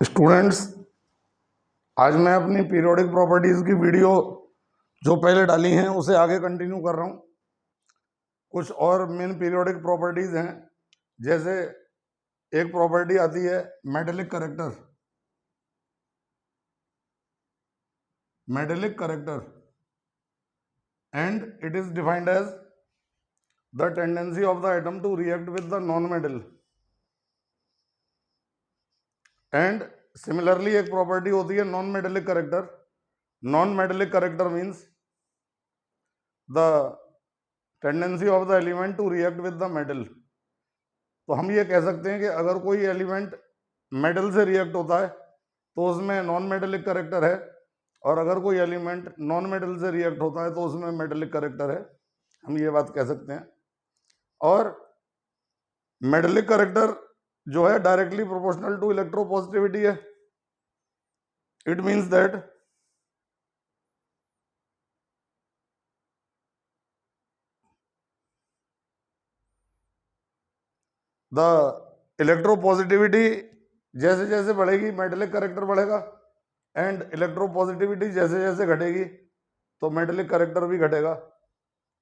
Students, आज मैं अपनी पीरियोडिक प्रॉपर्टीज की वीडियो जो पहले डाली हैं उसे आगे कंटिन्यू कर रहा हूं। कुछ और मेन पीरियोडिक प्रॉपर्टीज हैं, जैसे एक प्रॉपर्टी आती है metallic character. Metallic character and it is defined as the tendency of the atom to react with the non metal. And similarly एक प्रॉपर्टी होती है non metallic character. Non metallic character means the tendency of the element to react with the metal. तो हम ये कह सकते हैं कि अगर कोई एलिमेंट मेटल से रिएक्ट होता है तो उसमें नॉन मेटेलिक करेक्टर है, और अगर कोई एलिमेंट नॉन मेटल से रिएक्ट होता है तो उसमें मेटेलिक करेक्टर है। हम ये बात कह सकते हैं। और मेटेलिक करेक्टर जो है डायरेक्टली प्रोपोर्शनल टू इलेक्ट्रोपॉजिटिविटी है। It means that the electropositivity जैसे जैसे बढ़ेगी मेटेलिक करेक्टर बढ़ेगा, एंड इलेक्ट्रोपॉजिटिविटी जैसे जैसे घटेगी तो मेटेलिक करेक्टर भी घटेगा।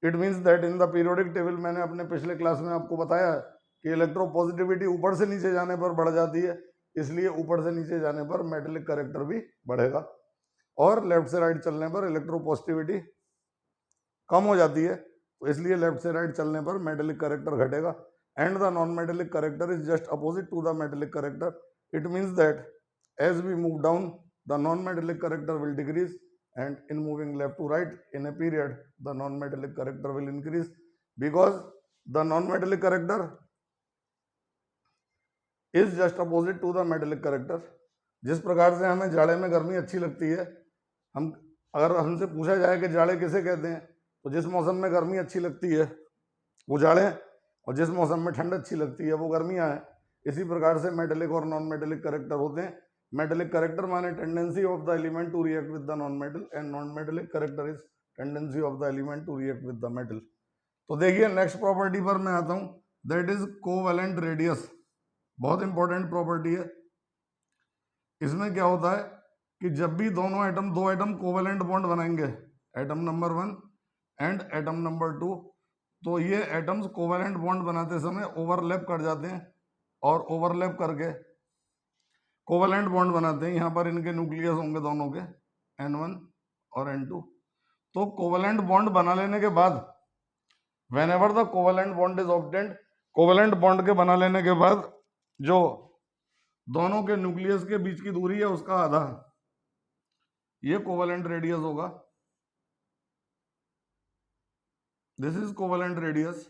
It means that in the periodic table, मैंने अपने पिछले क्लास में आपको बताया है कि इलेक्ट्रोपॉजिटिविटी ऊपर से नीचे जाने पर बढ़ जाती है, इसलिए ऊपर से नीचे जाने पर मेटेलिक करेक्टर भी बढ़ेगा, और लेफ्ट से राइट चलने पर इलेक्ट्रोपॉजिटिविटी कम हो जाती है, तो इसलिए लेफ्ट से राइट चलने पर मेटेलिक करेक्टर घटेगा। And the non metallic character is just opposite to the metallic character. It means that as we move down the non metallic character will decrease, and in moving left to right in a period the non-metallic character will increase, because the non-metallic character is just opposite to the metallic character। जिस प्रकार से हमें जाड़े में गर्मी अच्छी लगती है, हम अगर हमसे पूछा जाए कि जाड़े किसे कहते हैं, तो जिस मौसम में गर्मी अच्छी लगती है वो जाड़े, और जिस मौसम में ठंड अच्छी लगती है वो गर्मियाँ हैं। इसी प्रकार से मेटेलिक और नॉन मेटेलिक करेक्टर होते हैं। मेटेलिक करेक्टर माने tendency of the element to react with the non metal, and non metallic character is tendency of the element to react with the metal. तो देखिए नेक्स्ट प्रॉपर्टी पर मैं आता हूं, that is covalent radius. बहुत important property है। इसमें क्या होता है कि जब भी दो एटम कोवेलेंट बॉन्ड बनाएंगे, atom number 1 and atom number 2, तो ये एटम्स कोवेलेंट बॉन्ड बनाते समय ओवरलैप कर जाते हैं, और ओवरलैप करके कोवेलेंट बॉन्ड बनाते हैं। यहाँ पर इनके न्यूक्लियस होंगे दोनों के, N1 और N2। तो कोवेलेंट बॉन्ड बना लेने के बाद whenever the covalent bond is obtained, covalent bond के बना लेने के बाद जो दोनों के न्यूक्लियस के बीच की दूरी है उसका आधा, ये कोवेलेंट रेडियस होगा। This is covalent radius,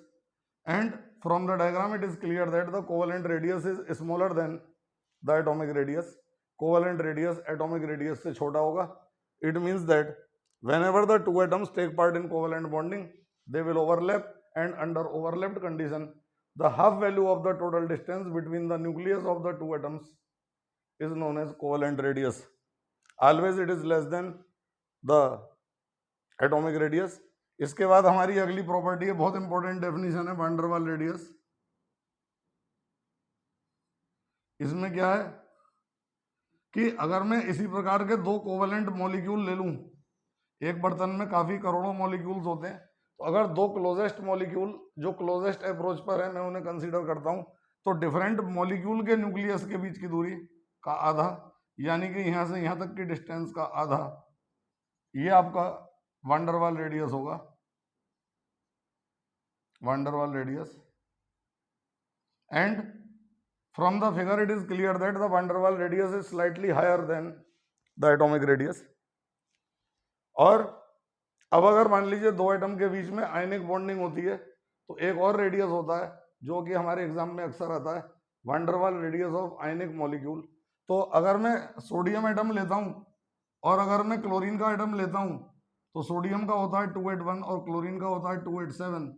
and from the diagram it is clear that the covalent radius is smaller than the atomic radius. Covalent radius atomic radius से छोटा होगा। It means that whenever the two atoms take part in covalent bonding they will overlap, and under overlapped condition the half value of the total distance between the nucleus of the two atoms is known as covalent radius। always it is less than the atomic radius। इसके बाद हमारी अगली property है, बहुत important definition है, van der Waals radius. इसमें क्या है कि अगर मैं इसी प्रकार के दो कोवेलेंट मॉलिक्यूल ले लूं, एक बर्तन में काफी करोड़ों मॉलिक्यूल्स होते हैं, तो अगर दो क्लोजेस्ट मॉलिक्यूल जो क्लोजेस्ट अप्रोच पर है मैं उन्हें कंसीडर करता हूं, तो डिफरेंट मॉलिक्यूल के न्यूक्लियस के बीच की दूरी का आधा, यानी कि यहां से यहां तक की डिस्टेंस का आधा, ये आपका वैन डर वाल रेडियस होगा। Van der Waals radius, and from the figure it is clear that the van der Waals radius is slightly higher than the atomic radius. और अब अगर मान लीजिए दो एटम के बीच में आयनिक बॉन्डिंग होती है, तो एक और रेडियस होता है जो कि हमारे एग्जाम में अक्सर आता है, van der Waals radius of ionic molecule. तो अगर मैं सोडियम एटम लेता हूं और अगर मैं क्लोरीन का एटम लेता हूं, तो सोडियम का होता है 281 और क्लोरीन का होता है 287।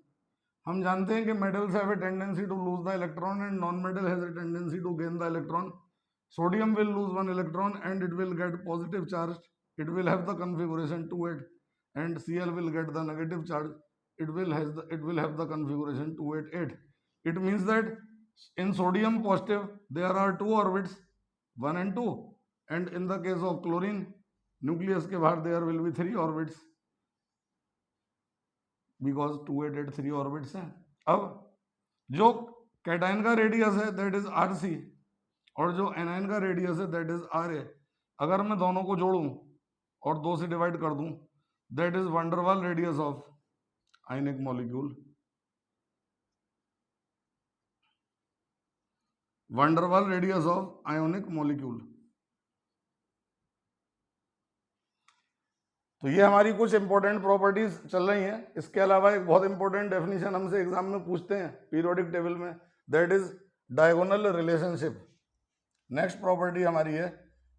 हम जानते हैं कि metals have a tendency to lose the electron and non metal has a tendency to gain the electron. Sodium will lose one electron and it will get positive charge, it will have the configuration 2,8, and Cl will get the negative charge, it will have the configuration 288। it means that in sodium positive there are two orbits, 1 and 2, and in the case of chlorine, nucleus के बाहर there will be 3 orbits because 2 8 3 orbits हैं। अब जो cation का radius है that is RC और जो anion का रेडियस है दैट इज RA, अगर मैं दोनों को जोड़ूं और 2 से डिवाइड कर दूं that is van der Waals radius of ionic molecule. Van der Waals radius of ionic molecule. तो ये हमारी कुछ इंपॉर्टेंट प्रॉपर्टीज चल रही हैं। इसके अलावा एक बहुत इंपॉर्टेंट डेफिनेशन हमसे एग्जाम में पूछते हैं पीरियोडिक टेबल में, that is diagonal relationship. Next property हमारी है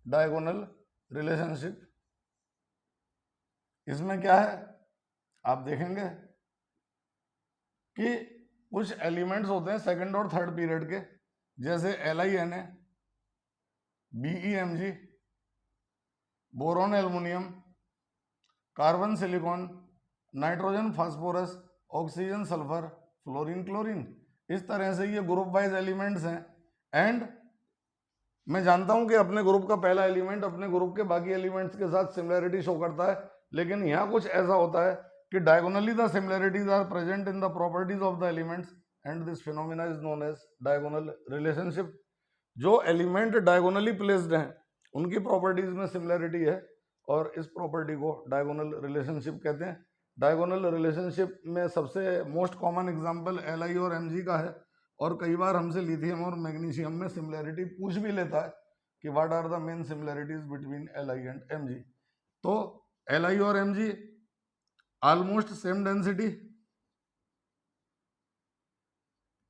डायगोनल रिलेशनशिप। इसमें क्या है आप देखेंगे कि कुछ एलिमेंट्स होते हैं सेकंड और थर्ड पीरियड के, जैसे LiNa, BeMg, boron aluminium, carbon silicon, nitrogen phosphorus, oxygen sulphur, fluorine chlorine. इस तरह से ये ग्रुप वाइज एलिमेंट्स हैं। एंड मैं जानता हूं कि अपने ग्रुप का पहला एलिमेंट अपने ग्रुप के बाकी एलिमेंट्स के साथ सिमिलैरिटी शो करता है, लेकिन यहाँ कुछ ऐसा होता है कि diagonally the similarities are present in the properties of the elements and this phenomena is known as diagonal relationship. जो एलिमेंट डायगोनली प्लेस्ड हैं उनकी प्रॉपर्टीज में सिमिलैरिटी है और इस प्रॉपर्टी को डायगोनल रिलेशनशिप कहते हैं। डायगोनल रिलेशनशिप में सबसे मोस्ट कॉमन एग्जांपल Li और Mg का है, और कई बार हमसे लिथियम और मैग्नीशियम में सिमिलैरिटी पूछ भी लेता है कि what are the main similarities between Li and Mg। तो Li और Mg ऑलमोस्ट सेम डेंसिटी,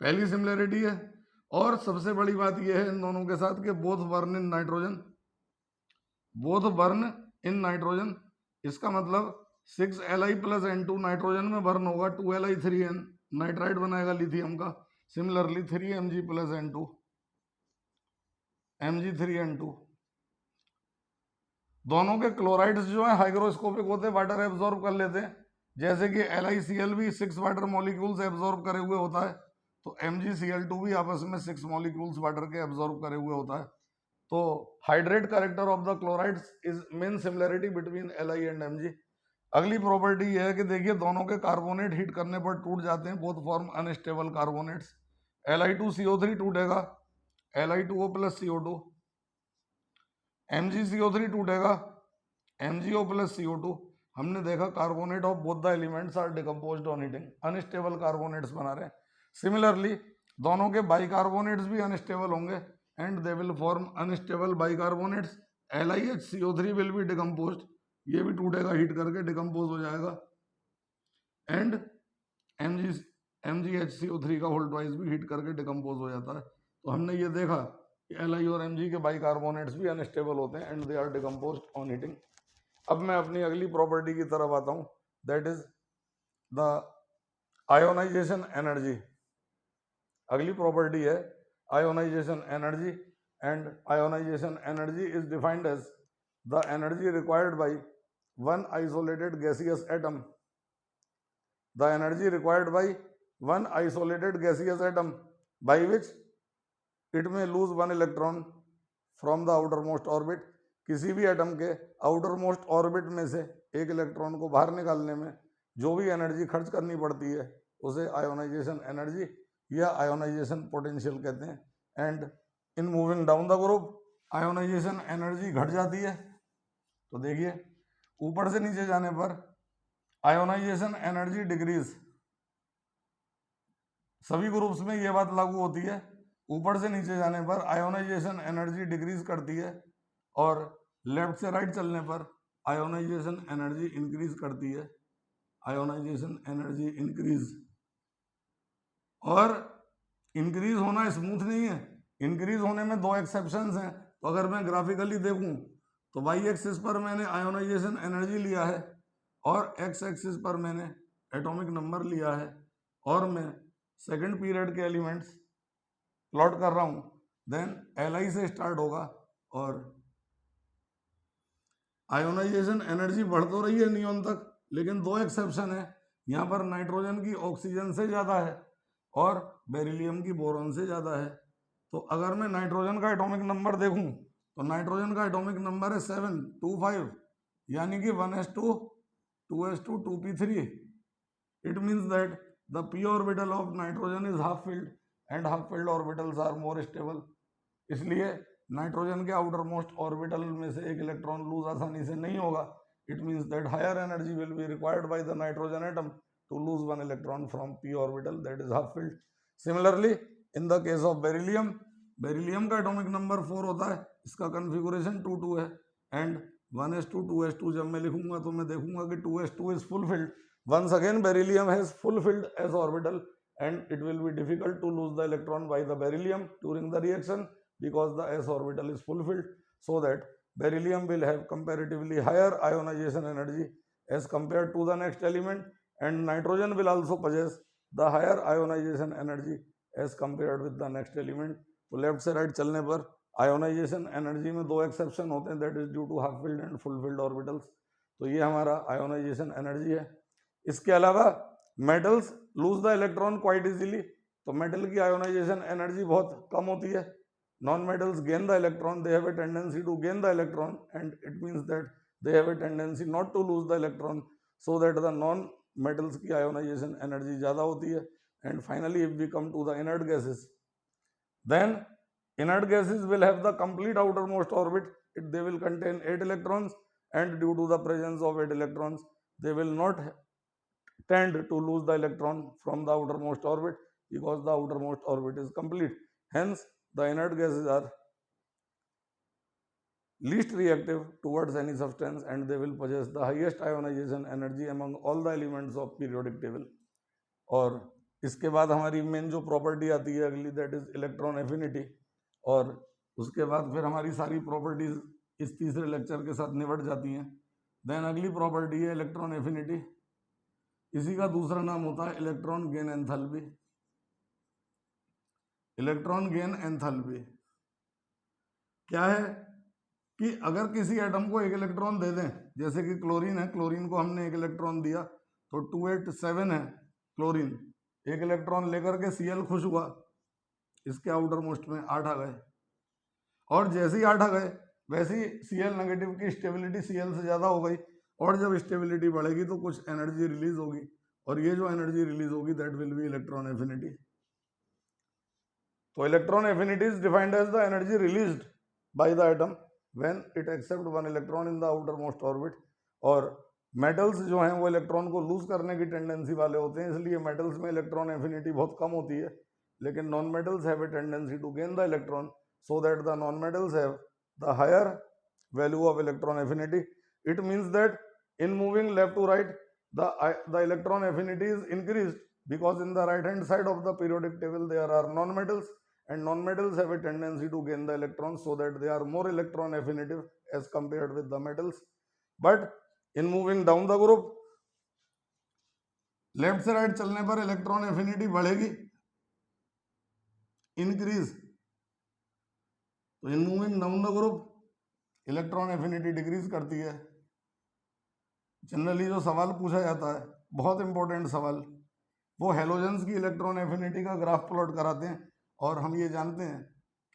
पहली सिमिलैरिटी है। और सबसे बड़ी बात यह है इन दोनों के साथ कि both burn in nitrogen, both burn in nitrogen. इसका मतलब 6Li प्लस N2 नाइट्रोजन में बर्न होगा, 2Li3N नाइट्राइड बनाएगा लिथियम का। Similarly 3Mg plus N2 Mg3N2। दोनों के क्लोराइड्स जो है हाइग्रोस्कोपिक होते हैं, वाटर एब्जॉर्ब कर लेते हैं, जैसे कि LiCl भी 6 वाटर मॉलिक्यूल्स एब्जॉर्ब करे हुए होता है, तो MgCl2 भी आपस में 6 मॉलिक्यूल्स वाटर के एब्जॉर्ब करे हुए होता है। तो hydrate character of the chlorides is main similarity between Li and Mg। अगली प्रॉपर्टी यह है कि देखिए दोनों के कार्बोनेट हीट करने पर टूट जाते हैं, both form unstable carbonates. Li2CO3 टूटेगा, Li2O प्लस CO2, MgCO3 टूटेगा, MgO प्लस CO2। हमने देखा carbonate of both the elements are decomposed on heating, unstable carbonates बना रहे हैं। सिमिलरली दोनों के बाइकार्बोनेट्स भी अनस्टेबल होंगे and they will form unstable bicarbonates. LiHCO3 will be decomposed, ये भी टूटेगा हीट करके, डिकम्पोज हो जाएगा। एंड MgHCO3 का होल ट्वाइस भी हीट करके डिकम्पोज हो जाता है। तो हमने ये देखा कि Li और Mg के बाइकार्बोनेट्स भी अनस्टेबल होते हैं and they are decomposed on heating. अब मैं अपनी अगली प्रॉपर्टी की तरफ आता हूँ, that is the ionization energy. अगली प्रॉपर्टी है ionization energy, and ionization energy is defined as the energy required by one isolated gaseous atom, the energy required by one isolated gaseous atom by which it में lose one electron from the outermost orbit. किसी भी atom के outermost orbit में से एक electron को बाहर निकालने में जो भी एनर्जी खर्च करनी पड़ती है उसे आयोनाइजेशन एनर्जी या आयोनाइजेशन पोटेंशियल कहते हैं। And in moving down the group ionization energy घट जाती है। तो देखिए ऊपर से नीचे जाने पर आयोनाइजेशन एनर्जी डिक्रीज, सभी ग्रुप्स में ये बात लागू होती है। ऊपर से नीचे जाने पर आयोनाइजेशन एनर्जी डिक्रीज करती है और लेफ्ट से राइट चलने पर आयोनाइजेशन एनर्जी इंक्रीज करती है। आयोनाइजेशन एनर्जी इंक्रीज, और इंक्रीज होना स्मूथ नहीं है, इंक्रीज होने में दो एक्सेप्शंस हैं। तो अगर मैं ग्राफिकली देखूं तो वाई एक्सिस पर मैंने आयोनाइजेशन एनर्जी लिया है और एक्स एक्सिस पर मैंने एटॉमिक नंबर लिया है, और मैं सेकंड पीरियड के एलिमेंट्स प्लॉट कर रहा हूं। देन Li से स्टार्ट होगा और आयोनाइजेशन एनर्जी बढ़ तो रही है नियॉन तक, लेकिन दो एक्सेप्शन है। यहाँ पर नाइट्रोजन की ऑक्सीजन से ज़्यादा है और बेरिलियम की बोरॉन से ज़्यादा है। तो अगर मैं नाइट्रोजन का एटॉमिक नंबर देखूं तो नाइट्रोजन का एटॉमिक नंबर है 725, यानी कि 1s2 2s2 2p3। It means that the p orbital of nitrogen is half filled and half filled orbitals are more stable. इसलिए नाइट्रोजन के आउटर मोस्ट ऑर्बिटल में से एक इलेक्ट्रॉन लूज आसानी से नहीं होगा। It means that higher energy will be required by the nitrogen atom to lose one electron from p orbital that is half filled. Similarly in the case of beryllium, beryllium का atomic number 4 होता है, इसका configuration 2 है and 1s2 2s2 जब मैं लिखूंगा तो मैं देखूंगा कि 2s2 is full field. Once again beryllium has full filled s orbital and it will be difficult to lose the electron by the beryllium during the reaction because the s orbital is full filled, so that beryllium will have comparatively higher ionization energy as compared to the next element, and nitrogen will also possess the higher ionization energy as compared with the next element। तो left से right चलने पर ionization energy में दो exception होते हैं, that is due to half filled and full filled orbitals. तो ये हमारा आयोनाइजेशन एनर्जी है। इसके अलावा metals lose the electron quite easily, तो मेटल की आयोनाइजेशन एनर्जी बहुत कम होती है। Non metals gain the electron, they have a tendency to gain the electron and it means that they have a tendency not to lose the electron, so that the non metals की ionization energy ज़्यादा होती है। And finally if we come to the inert gases, then inert gases will have the complete outermost orbit, they will contain 8 electrons, and due to the presence of 8 electrons they will not tend to lose the electron from the outermost orbit because the outermost orbit is complete. Hence the inert gases are least reactive towards any substance and they will possess the highest ionization energy among all the elements of periodic table। और इसके बाद हमारी main जो property आती है अगली, that is electron affinity. और उसके बाद फिर हमारी सारी प्रॉपर्टीज इस तीसरे लेक्चर के साथ निपट जाती हैं। देन अगली प्रॉपर्टी है इलेक्ट्रॉन एफिनिटी, इसी का दूसरा नाम होता है electron gain enthalpy. Electron gain enthalpy क्या है कि अगर किसी एटम को एक इलेक्ट्रॉन दे दें, जैसे कि क्लोरीन है, क्लोरीन को हमने एक इलेक्ट्रॉन दिया तो 287 है क्लोरीन, एक इलेक्ट्रॉन लेकर के Cl खुश हुआ, इसके आउटर मोस्ट में 8 आ गए, और जैसे ही 8 आ गए वैसे ही Cl नेगेटिव की स्टेबिलिटी Cl से ज़्यादा हो गई, और जब स्टेबिलिटी बढ़ेगी तो कुछ एनर्जी रिलीज होगी, और ये जो एनर्जी रिलीज होगी that will be electron affinity. तो electron affinity is defined as the energy released by the atom when it accept one electron in the outermost orbit. और मेटल्स जो हैं वो इलेक्ट्रॉन को लूज करने की tendency वाले होते हैं, इसलिए मेटल्स में इलेक्ट्रॉन एफिनिटी बहुत कम होती है, लेकिन non metals have a tendency to gain the electron, so that the non metals have the higher value of electron affinity. It means that in moving left to right the electron affinity is increased because in the right hand side of the periodic table there are non-metals, and non-metals have a tendency to gain the electrons, so that they are more electron affinitive as compared with the metals। but in moving down the group, left से right चलने पर electron affinity बढ़ेगी, increase, तो इन moving down the group electron affinity decrease करती है। Generally जो सवाल पूछा जाता है, बहुत इंपॉर्टेंट सवाल, वो हेलोजेंस की इलेक्ट्रॉन एफिनिटी का ग्राफ प्लॉट कराते हैं, और हम ये जानते हैं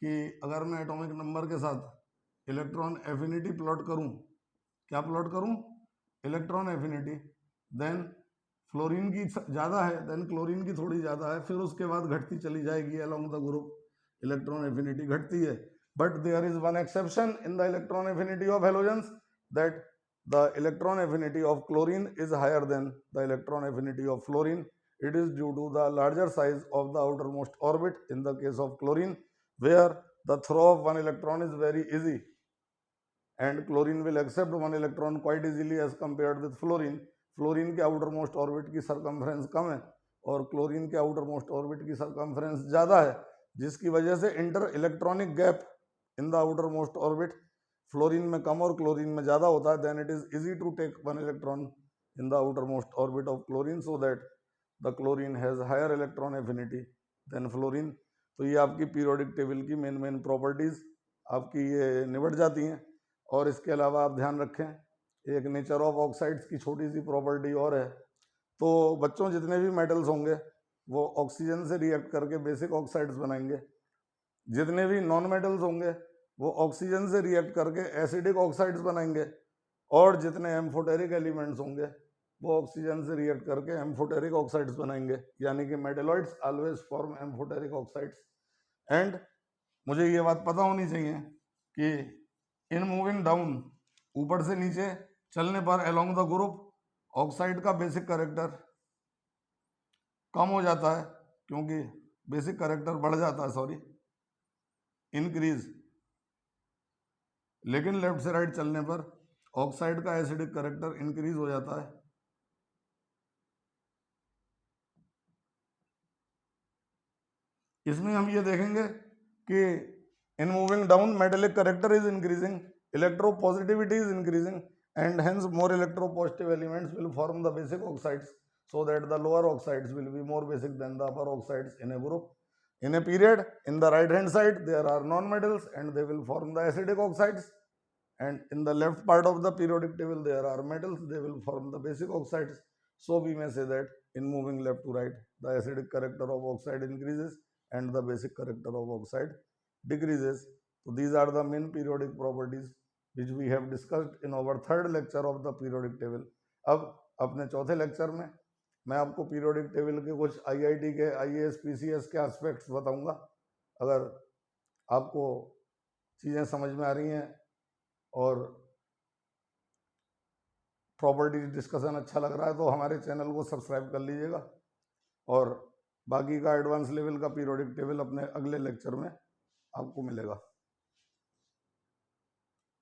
कि अगर मैं एटॉमिक नंबर के साथ इलेक्ट्रॉन एफिनिटी प्लॉट करूं, क्या प्लॉट करूं, इलेक्ट्रॉन एफिनिटी, देन फ्लोरीन की ज़्यादा है, देन क्लोरीन की थोड़ी ज़्यादा है, फिर उसके बाद घटती चली जाएगी along the group, electron affinity घटती है। But there is one exception in the electron affinity of halogens, that the electron affinity of chlorine is higher than the electron affinity of fluorine। It is due to the larger size of the outermost orbit in the case of chlorine, where the throw of one electron is very easy, and chlorine will accept one electron quite easily as compared with fluorine। fluorine के outermost orbit की circumference कम है और chlorine के outermost orbit की circumference ज़्यादा है, जिसकी वजह से inter electronic gap in the outermost orbit fluorine में कम और क्लोरीन में ज़्यादा होता है। Then it is easy to take one electron in the outermost orbit of chlorine, so that the chlorine has higher electron affinity than fluorine. तो ये आपकी पीरियोडिक टेबल की मेन प्रॉपर्टीज़ आपकी ये निबट जाती हैं। और इसके अलावा आप ध्यान रखें, एक नेचर ऑफ ऑक्साइड्स की छोटी सी प्रॉपर्टी और है। तो बच्चों, जितने भी मेटल्स होंगे वो ऑक्सीजन से रिएक्ट करके बेसिक ऑक्साइड्स बनाएंगे, जितने भी नॉन मेटल्स होंगे वो ऑक्सीजन से रिएक्ट करके एसिडिक ऑक्साइड्स बनाएंगे, और जितने एम्फोटेरिक एलिमेंट्स होंगे वो ऑक्सीजन से रिएक्ट करके एम्फोटेरिक ऑक्साइड्स बनाएंगे, यानी कि metalloids always form amphoteric oxides. And मुझे ये बात पता होनी चाहिए कि इन मूविंग डाउन, ऊपर से नीचे चलने पर अलोंग द ग्रुप, ऑक्साइड का बेसिक कैरेक्टर कम हो जाता है, क्योंकि बेसिक कैरेक्टर बढ़ जाता है, सॉरी, इंक्रीज। लेकिन लेफ्ट से राइट चलने पर ऑक्साइड का एसिडिक कैरेक्टर इंक्रीज हो जाता है। इसमें हम ये देखेंगे कि इन moving down metallic character is increasing, electropositivity is increasing, and hence more electropositive elements will form the basic oxides, so that the lower oxides will be more basic than the upper oxides in a group. In a period, in the right hand side there are non-metals and they will form the acidic oxides, and in the left part of the periodic table there are metals, they will form the basic oxides. So we may say that in moving left to right, the acidic character of oxide increases and the basic character of oxide decreases. So these are the main periodic properties which we have discussed in our third lecture of the periodic table. अब अपने चौथे lecture में मैं आपको periodic table के कुछ IIT के IAS PCS के एस्पेक्ट्स बताऊंगा। अगर आपको चीज़ें समझ में आ रही हैं और प्रॉपर्टी डिस्कशन अच्छा लग रहा है तो हमारे चैनल को सब्सक्राइब कर लीजिएगा, और बाकी का एडवांस लेवल का पीरियोडिक टेबल अपने अगले लेक्चर में आपको मिलेगा।